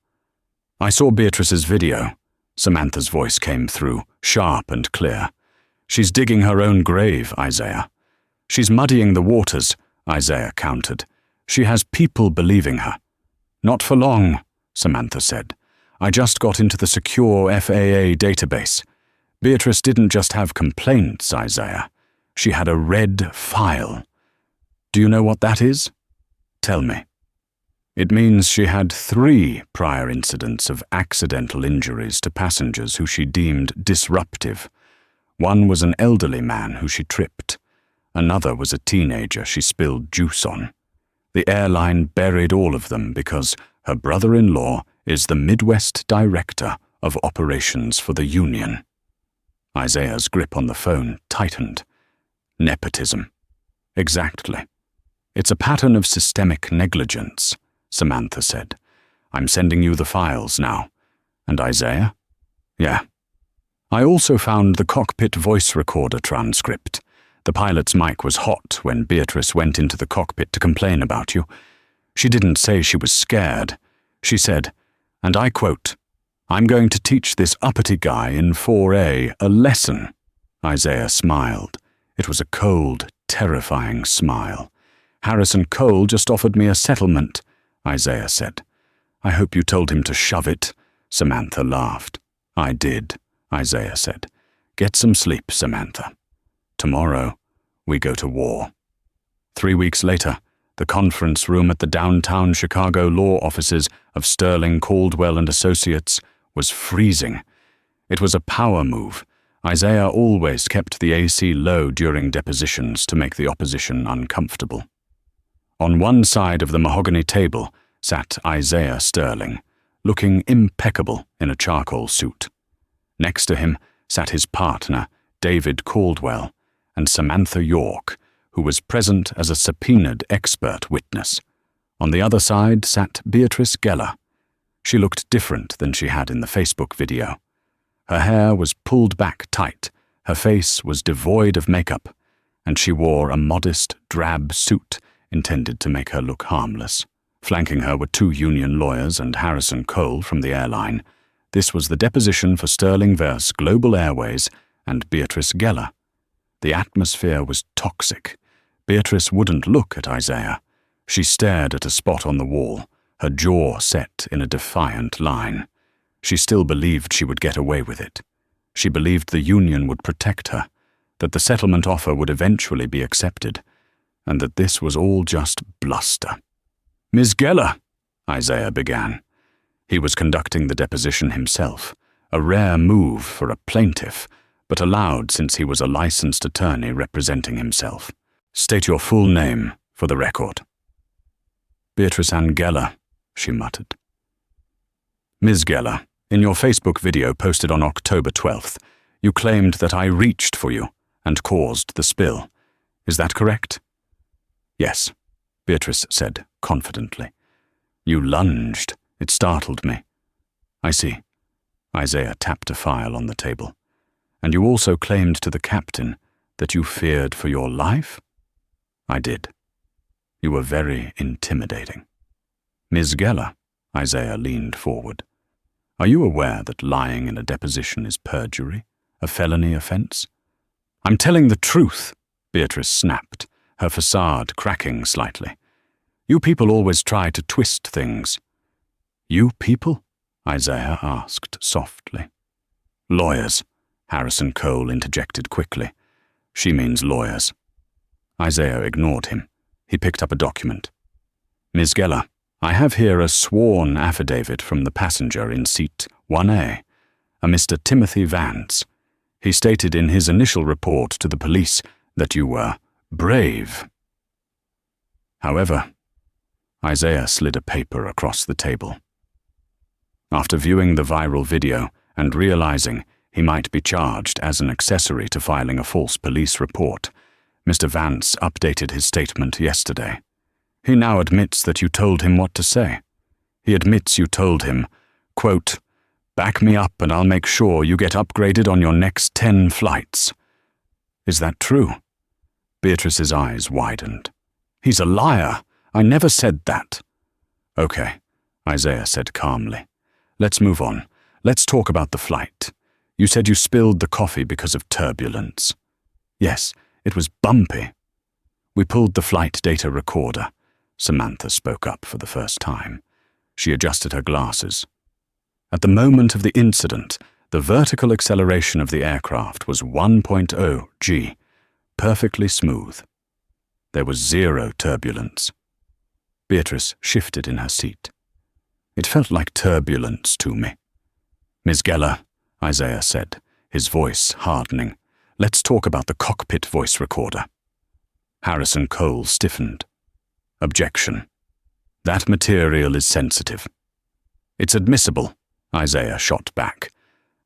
"I saw Beatrice's video." Samantha's voice came through, sharp and clear. "She's digging her own grave, Isaiah." "She's muddying the waters," Isaiah countered. "She has people believing her." "Not for long," Samantha said. "I just got into the secure FAA database. Beatrice didn't just have complaints, Isaiah. She had a red file. Do you know what that is?" Tell me. It means she had 3 prior incidents of accidental injuries to passengers who she deemed disruptive. One was an elderly man who she tripped. Another was a teenager she spilled juice on. The airline buried all of them because her brother-in-law is the Midwest Director of Operations for the Union. Isaiah's grip on the phone tightened. Nepotism. Exactly. It's a pattern of systemic negligence, Samantha said. I'm sending you the files now. And Isaiah? Yeah. I also found the cockpit voice recorder transcript. The pilot's mic was hot when Beatrice went into the cockpit to complain about you. She didn't say she was scared. She said, and I quote, "I'm going to teach this uppity guy in 4A a lesson." Isaiah smiled. It was a cold, terrifying smile. "Harrison Cole just offered me a settlement," Isaiah said. "I hope you told him to shove it," Samantha laughed. "I did," Isaiah said. "Get some sleep, Samantha. Tomorrow, we go to war." 3 weeks later, the conference room at the downtown Chicago law offices of Sterling, Caldwell and Associates was freezing. It was a power move. Isaiah always kept the AC low during depositions to make the opposition uncomfortable. On one side of the mahogany table sat Isaiah Sterling, looking impeccable in a charcoal suit. Next to him sat his partner, David Caldwell, and Samantha York, who was present as a subpoenaed expert witness. On the other side sat Beatrice Geller. She looked different than she had in the Facebook video. Her hair was pulled back tight, her face was devoid of makeup, and she wore a modest, drab suit intended to make her look harmless. Flanking her were 2 union lawyers and Harrison Cole from the airline. This was the deposition for Sterling vs. Global Airways and Beatrice Geller. The atmosphere was toxic. Beatrice wouldn't look at Isaiah. She stared at a spot on the wall, her jaw set in a defiant line. She still believed she would get away with it. She believed the union would protect her, that the settlement offer would eventually be accepted, and that this was all just bluster. "Ms. Geller," Isaiah began. He was conducting the deposition himself, a rare move for a plaintiff, but allowed since he was a licensed attorney representing himself. "State your full name for the record." "Beatrice Ann Geller," she muttered. "Ms. Geller, in your Facebook video posted on October 12th, you claimed that I reached for you and caused the spill. Is that correct?" "Yes," Beatrice said confidently. "You lunged. It startled me." "I see." Isaiah tapped a file on the table. "And you also claimed to the captain that you feared for your life?" "I did." "You were very intimidating." "Ms. Geller," Isaiah leaned forward. "Are you aware that lying in a deposition is perjury, a felony offense?" "I'm telling the truth," Beatrice snapped, her facade cracking slightly. "You people always try to twist things." "You people?" Isaiah asked softly. "Lawyers," Harrison Cole interjected quickly. "She means lawyers." Isaiah ignored him. He picked up a document. "Ms. Geller, I have here a sworn affidavit from the passenger in seat 1A, a Mr. Timothy Vance. He stated in his initial report to the police that you were brave. However," Isaiah slid a paper across the table. After viewing the viral video and realizing he might be charged as an accessory to filing a false police report, Mr. Vance updated his statement yesterday. He now admits that you told him what to say. He admits you told him, quote, "Back me up and I'll make sure you get upgraded on your next 10 flights. Is that true?" Beatrice's eyes widened. "He's a liar. I never said that." "Okay," Isaiah said calmly. "Let's move on. Let's talk about the flight. You said you spilled the coffee because of turbulence." "Yes, it was bumpy." "We pulled the flight data recorder." Samantha spoke up for the first time. She adjusted her glasses. "At the moment of the incident, the vertical acceleration of the aircraft was 1.0 g, perfectly smooth. There was 0 turbulence." Beatrice shifted in her seat. It felt like turbulence to me. "Miss Geller," Isaiah said, his voice hardening, "let's talk about the cockpit voice recorder." Harrison Cole stiffened. "Objection. That material is sensitive." "It's admissible," Isaiah shot back,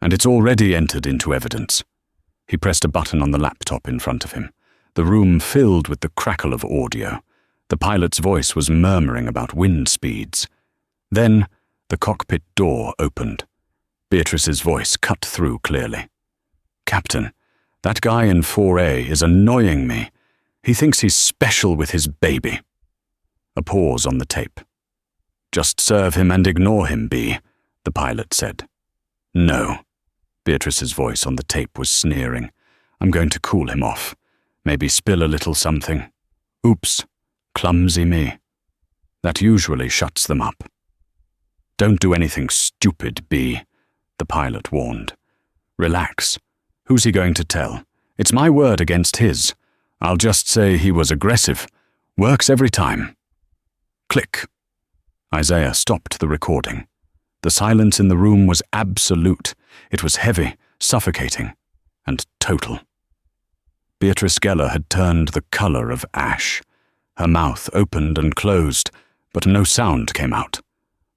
"and it's already entered into evidence." He pressed a button on the laptop in front of him. The room filled with the crackle of audio. The pilot's voice was murmuring about wind speeds. Then the cockpit door opened. Beatrice's voice cut through clearly. "Captain, that guy in 4A is annoying me. He thinks he's special with his baby." A pause on the tape. "Just serve him and ignore him, B," the pilot said. "No." Beatrice's voice on the tape was sneering. "I'm going to cool him off. Maybe spill a little something. Oops, clumsy me. That usually shuts them up." "Don't do anything stupid, B," the pilot warned. "Relax. Who's he going to tell? It's my word against his. I'll just say he was aggressive. Works every time." Click. Isaiah stopped the recording. The silence in the room was absolute. It was heavy, suffocating, and total. Beatrice Geller had turned the color of ash. Her mouth opened and closed, but no sound came out.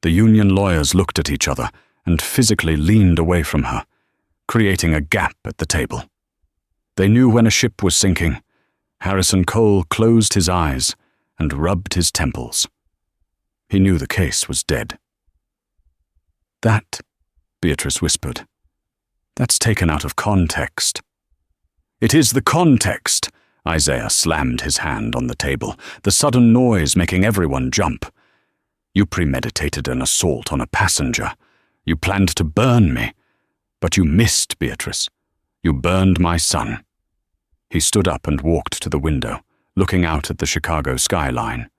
The union lawyers looked at each other and physically leaned away from her, creating a gap at the table. They knew when a ship was sinking. Harrison Cole closed his eyes and rubbed his temples. He knew the case was dead. "That," Beatrice whispered, "that's taken out of context." "It is the context," Isaiah slammed his hand on the table, the sudden noise making everyone jump. "You premeditated an assault on a passenger. You planned to burn me. But you missed, Beatrice. You burned my son." He stood up and walked to the window, looking out at the Chicago skyline.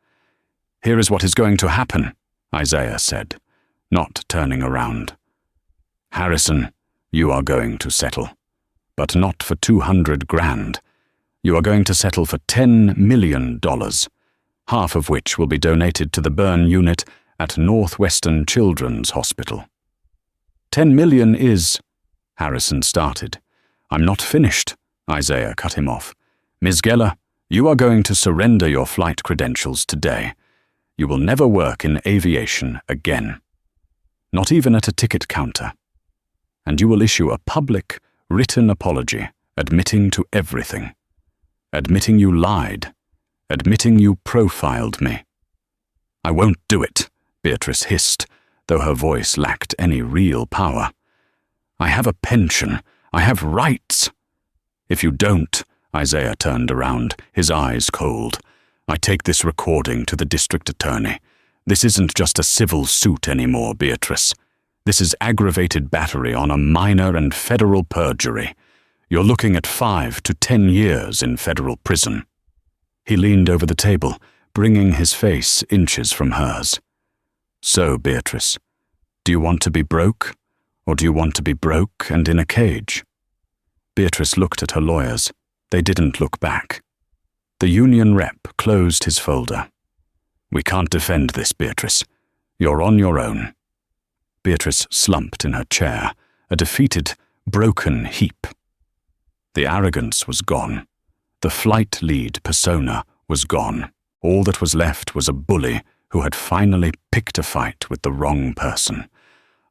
"Here is what is going to happen," Isaiah said, not turning around. "Harrison, you are going to settle. But not for 200 grand. You are going to settle for $10 million, half of which will be donated to the burn unit at Northwestern Children's Hospital." $10 million is, Harrison started. "I'm not finished," Isaiah cut him off. "Ms. Geller, you are going to surrender your flight credentials today. You will never work in aviation again. Not even at a ticket counter. And you will issue a public, written apology, admitting to everything. Admitting you lied. Admitting you profiled me." "I won't do it," Beatrice hissed, though her voice lacked any real power. "I have a pension. I have rights." "If you don't," Isaiah turned around, his eyes cold, "I take this recording to the district attorney. This isn't just a civil suit anymore, Beatrice. This is aggravated battery on a minor and federal perjury. You're looking at 5 to 10 years in federal prison." He leaned over the table, bringing his face inches from hers. "So, Beatrice, do you want to be broke, or do you want to be broke and in a cage?" Beatrice looked at her lawyers. They didn't look back. The union rep closed his folder. "We can't defend this, Beatrice. You're on your own." Beatrice slumped in her chair, a defeated, broken heap. The arrogance was gone. The flight lead persona was gone. All that was left was a bully who had finally picked a fight with the wrong person.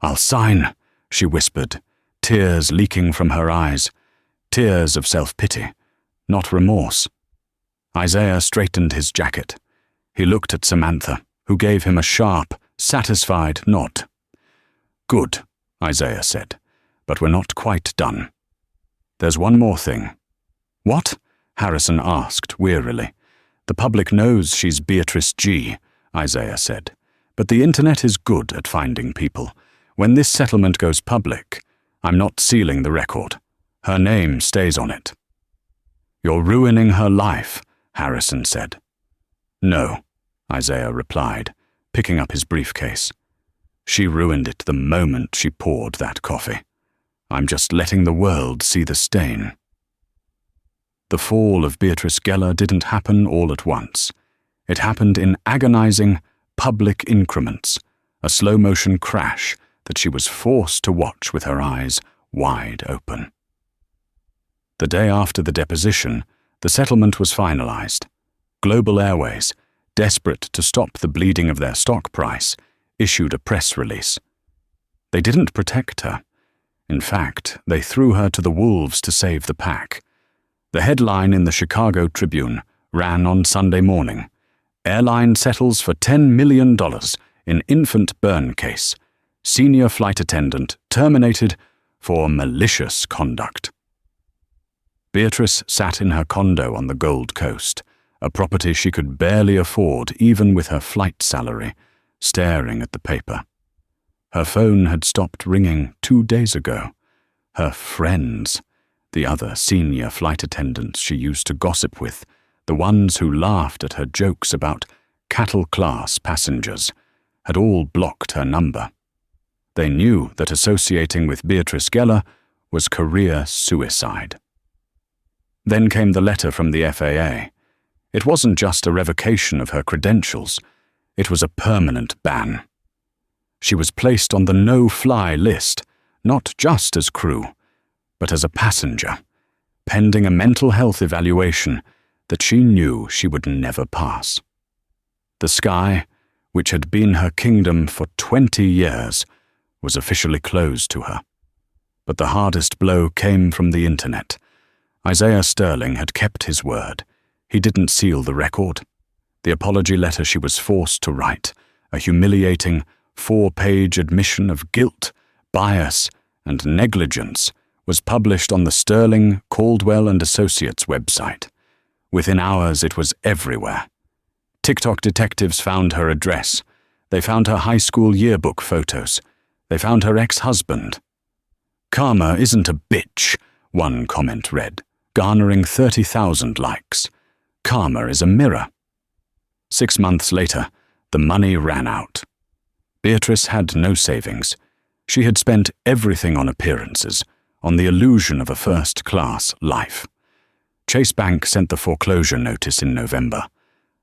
"I'll sign," she whispered, tears leaking from her eyes. Tears of self-pity, not remorse. Isaiah straightened his jacket. He looked at Samantha, who gave him a sharp, satisfied nod. "Good," Isaiah said, "but we're not quite done. There's one more thing." "What?" Harrison asked wearily. "The public knows she's Beatrice G," Isaiah said, "but the internet is good at finding people. When this settlement goes public, I'm not sealing the record. Her name stays on it." "You're ruining her life," Harrison said. "No," Isaiah replied, picking up his briefcase. "She ruined it the moment she poured that coffee. I'm just letting the world see the stain." The fall of Beatrice Geller didn't happen all at once. It happened in agonizing, public increments, a slow-motion crash that she was forced to watch with her eyes wide open. The day after the deposition, the settlement was finalized. Global Airways, desperate to stop the bleeding of their stock price, issued a press release. They didn't protect her. In fact, they threw her to the wolves to save the pack. The headline in the Chicago Tribune ran on Sunday morning, "Airline settles for $10 million in infant burn case. Senior flight attendant terminated for malicious conduct." Beatrice sat in her condo on the Gold Coast, a property she could barely afford even with her flight salary, staring at the paper. Her phone had stopped ringing 2 days ago. Her friends, the other senior flight attendants she used to gossip with, the ones who laughed at her jokes about cattle-class passengers, had all blocked her number. They knew that associating with Beatrice Geller was career suicide. Then came the letter from the FAA. It wasn't just a revocation of her credentials, it was a permanent ban. She was placed on the no-fly list, not just as crew, but as a passenger, pending a mental health evaluation that she knew she would never pass. The sky, which had been her kingdom for 20 years, was officially closed to her. But the hardest blow came from the internet. Isaiah Sterling had kept his word. He didn't seal the record. The apology letter she was forced to write, a humiliating 4-page admission of guilt, bias, and negligence, was published on the Sterling, Caldwell and Associates website. Within hours, it was everywhere. TikTok detectives found her address. They found her high school yearbook photos. They found her ex-husband. "Karma isn't a bitch," one comment read, garnering 30,000 likes. "Karma is a mirror." 6 months later, the money ran out. Beatrice had no savings. She had spent everything on appearances, on the illusion of a first-class life. Chase Bank sent the foreclosure notice in November.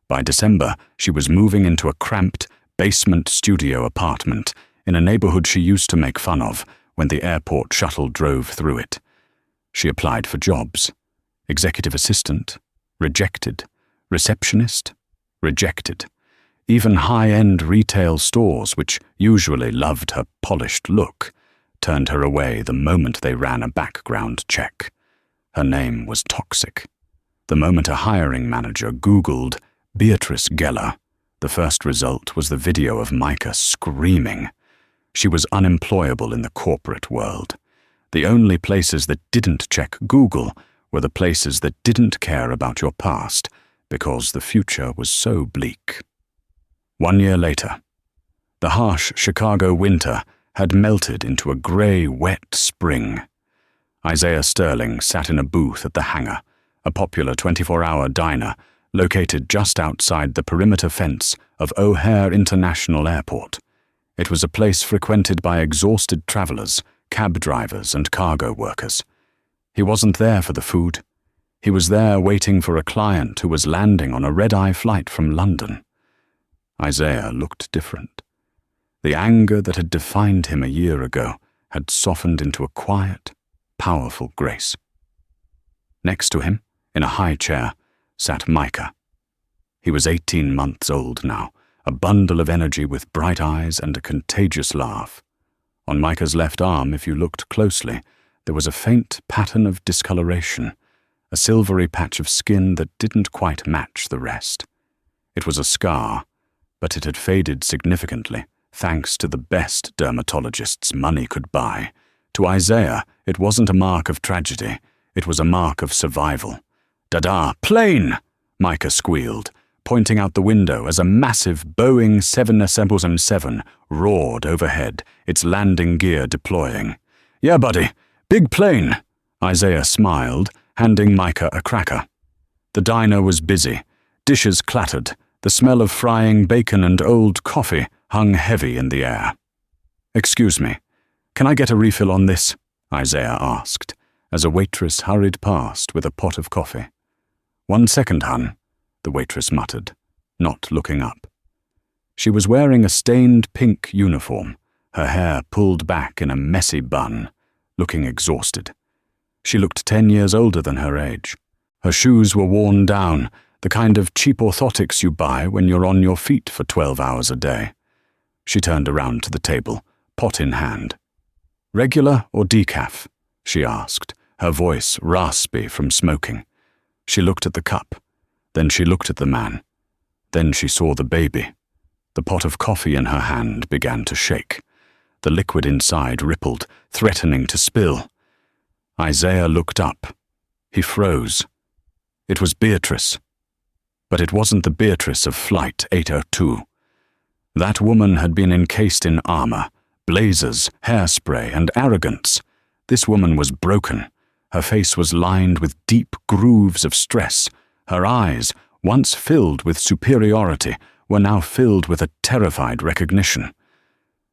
By December, she was moving into a cramped basement studio apartment in a neighborhood she used to make fun of when the airport shuttle drove through it. She applied for jobs. Executive assistant, rejected. Receptionist, rejected. Even high-end retail stores, which usually loved her polished look, turned her away the moment they ran a background check. Her name was toxic. The moment a hiring manager Googled Beatrice Geller, the first result was the video of Micah screaming. She was unemployable in the corporate world. The only places that didn't check Google were the places that didn't care about your past, because the future was so bleak. 1 year later, the harsh Chicago winter had melted into a grey, wet spring. Isaiah Sterling sat in a booth at the Hangar, a popular 24-hour diner located just outside the perimeter fence of O'Hare International Airport. It was a place frequented by exhausted travelers, cab drivers, and cargo workers. He wasn't there for the food. He was there waiting for a client who was landing on a red-eye flight from London. Isaiah looked different. The anger that had defined him a year ago had softened into a quiet, powerful grace. Next to him, in a high chair, sat Micah. He was 18 months old now, a bundle of energy with bright eyes and a contagious laugh. On Micah's left arm, if you looked closely, there was a faint pattern of discoloration, a silvery patch of skin that didn't quite match the rest. It was a scar, but it had faded significantly, thanks to the best dermatologists money could buy. To Isaiah, it wasn't a mark of tragedy, it was a mark of survival. "Dada, plane!" Micah squealed, pointing out the window as a massive Boeing 777 roared overhead, its landing gear deploying. "Yeah, buddy, big plane," Isaiah smiled, handing Micah a cracker. The diner was busy. Dishes clattered. The smell of frying bacon and old coffee hung heavy in the air. "Excuse me, can I get a refill on this?" Isaiah asked, as a waitress hurried past with a pot of coffee. "1 second, hun," the waitress muttered. not looking up. She was wearing a stained pink uniform, her hair pulled back in a messy bun, looking exhausted. She looked 10 years older than her age. Her shoes were worn down, the kind of cheap orthotics you buy when you're on your feet for 12 hours a day. She turned around to the table, pot in hand. "Regular or decaf?" she asked, her voice raspy from smoking. She looked at the cup. Then she looked at the man. Then she saw the baby. The pot of coffee in her hand began to shake. The liquid inside rippled, threatening to spill. Isaiah looked up. He froze. It was Beatrice. But it wasn't the Beatrice of Flight 802. That woman had been encased in armor, blazers, hairspray, and arrogance. This woman was broken. Her face was lined with deep grooves of stress. Her eyes, once filled with superiority, were now filled with a terrified recognition.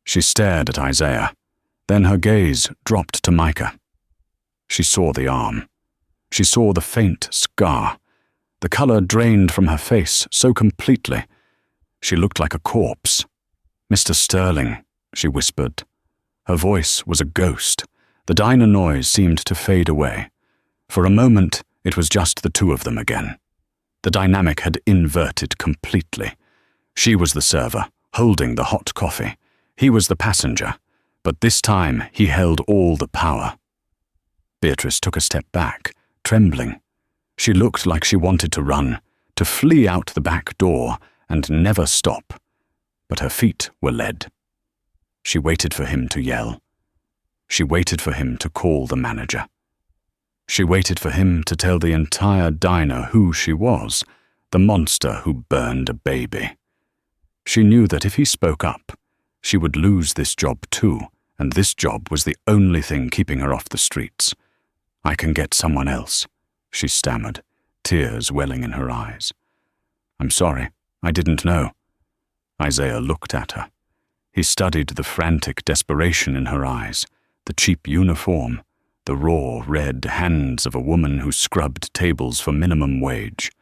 She stared at Isaiah. Then her gaze dropped to Micah. She saw the arm. She saw the faint scar. The color drained from her face so completely. She looked like a corpse. "Mr. Sterling," she whispered. Her voice was a ghost. The diner noise seemed to fade away. For a moment, it was just the two of them again. The dynamic had inverted completely. She was the server, holding the hot coffee. He was the passenger, but this time he held all the power. Beatrice took a step back, trembling. She looked like she wanted to run, to flee out the back door and never stop. But her feet were lead. She waited for him to yell. She waited for him to call the manager. She waited for him to tell the entire diner who she was, the monster who burned a baby. She knew that if he spoke up, she would lose this job too, and this job was the only thing keeping her off the streets. "I can get someone else," she stammered, tears welling in her eyes. "I'm sorry, I didn't know." Isaiah looked at her. He studied the frantic desperation in her eyes, the cheap uniform, the raw, red hands of a woman who scrubbed tables for minimum wage.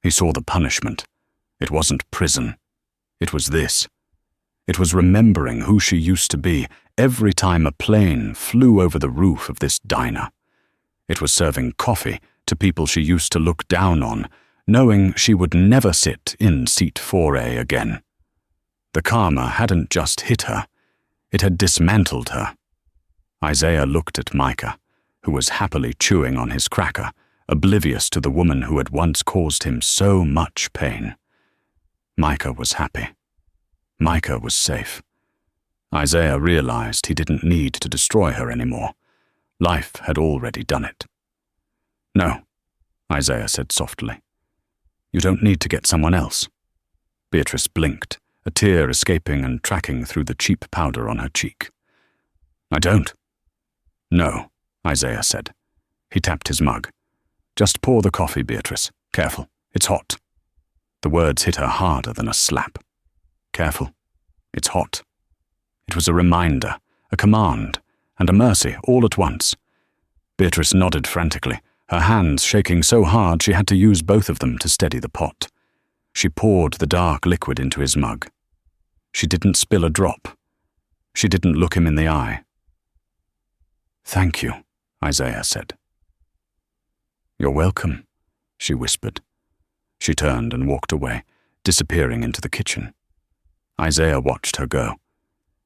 He saw the punishment. It wasn't prison. It was this. It was remembering who she used to be every time a plane flew over the roof of this diner. It was serving coffee to people she used to look down on, knowing she would never sit in seat 4A again. The karma hadn't just hit her. It had dismantled her. Isaiah looked at Micah, who was happily chewing on his cracker, oblivious to the woman who had once caused him so much pain. Micah was happy. Micah was safe. Isaiah realized he didn't need to destroy her anymore. Life had already done it. "No," Isaiah said softly. "You don't need to get someone else." Beatrice blinked, a tear escaping and tracking through the cheap powder on her cheek. "I don't." "No," Isaiah said. He tapped his mug. "Just pour the coffee, Beatrice. Careful, it's hot." The words hit her harder than a slap. Careful, it's hot. It was a reminder, a command, and a mercy all at once. Beatrice nodded frantically, her hands shaking so hard she had to use both of them to steady the pot. She poured the dark liquid into his mug. She didn't spill a drop. She didn't look him in the eye. "Thank you," Isaiah said. "You're welcome," she whispered. She turned and walked away, disappearing into the kitchen. Isaiah watched her go.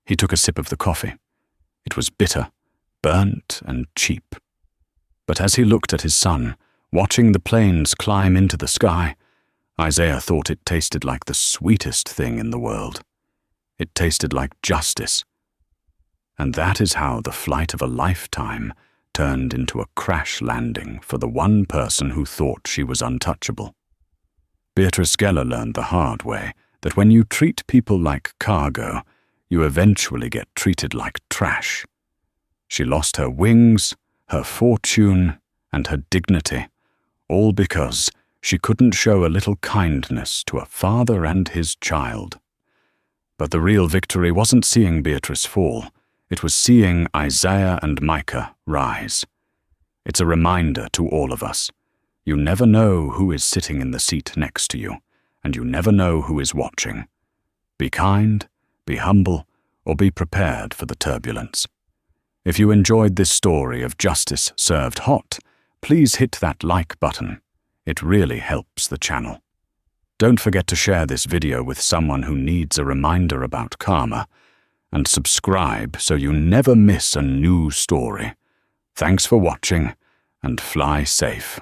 He took a sip of the coffee. It was bitter, burnt, and cheap. But as he looked at his son, watching the planes climb into the sky, Isaiah thought it tasted like the sweetest thing in the world. It tasted like justice. And that is how the flight of a lifetime turned into a crash landing for the one person who thought she was untouchable. Beatrice Geller learned the hard way that when you treat people like cargo, you eventually get treated like trash. She lost her wings, her fortune, and her dignity, all because she couldn't show a little kindness to a father and his child. But the real victory wasn't seeing Beatrice fall. It was seeing Isaiah and Micah rise. It's a reminder to all of us. You never know who is sitting in the seat next to you, and you never know who is watching. Be kind, be humble, or be prepared for the turbulence. If you enjoyed this story of justice served hot, please hit that like button. It really helps the channel. Don't forget to share this video with someone who needs a reminder about karma, and subscribe so you never miss a new story. Thanks for watching, and fly safe.